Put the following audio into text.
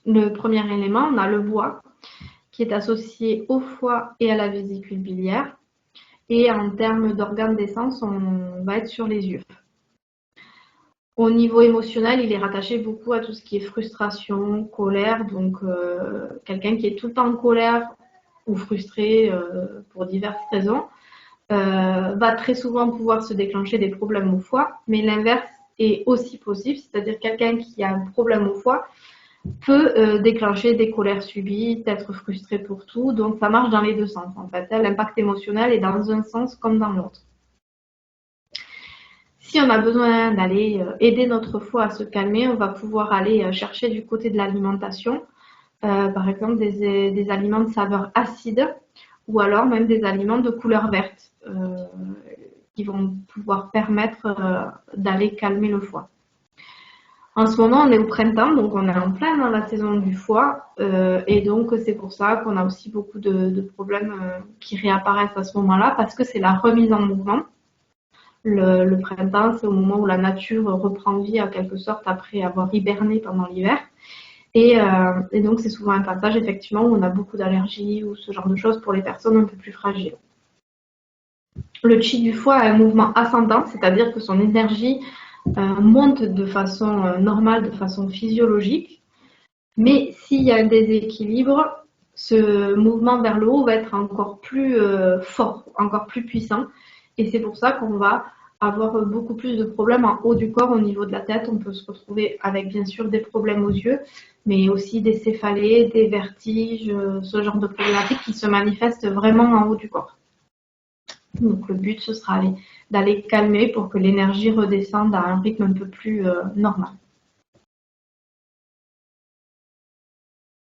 Le premier élément, on a le bois, qui est associé au foie et à la vésicule biliaire. Et en termes d'organes d'essence, on va être sur les yeux. Au niveau émotionnel, il est rattaché beaucoup à tout ce qui est frustration, colère. Donc, quelqu'un qui est tout le temps en colère ou frustré pour diverses raisons va très souvent pouvoir se déclencher des problèmes au foie. Mais l'inverse est aussi possible, c'est-à-dire quelqu'un qui a un problème au foie peut déclencher des colères subies, être frustré pour tout. Donc, ça marche dans les deux sens, en fait. L'impact émotionnel est dans un sens comme dans l'autre. Si on a besoin d'aller aider notre foie à se calmer, on va pouvoir aller chercher du côté de l'alimentation, par exemple des aliments de saveur acide ou alors même des aliments de couleur verte qui vont pouvoir permettre d'aller calmer le foie. En ce moment, on est au printemps, donc on est en plein dans la saison du foie, et donc c'est pour ça qu'on a aussi beaucoup de problèmes qui réapparaissent à ce moment-là, parce que c'est la remise en mouvement. Le printemps, c'est au moment où la nature reprend vie, en quelque sorte, après avoir hiberné pendant l'hiver. Et donc, c'est souvent un passage, effectivement, où on a beaucoup d'allergies ou ce genre de choses pour les personnes un peu plus fragiles. Le chi du foie a un mouvement ascendant, c'est-à-dire que son énergie monte de façon normale, de façon physiologique. Mais s'il y a un déséquilibre, ce mouvement vers le haut va être encore plus fort, encore plus puissant. Et c'est pour ça qu'on va avoir beaucoup plus de problèmes en haut du corps, au niveau de la tête. On peut se retrouver avec bien sûr des problèmes aux yeux, mais aussi des céphalées, des vertiges, ce genre de problématiques qui se manifestent vraiment en haut du corps. Donc le but, ce sera d'aller calmer pour que l'énergie redescende à un rythme un peu plus normal.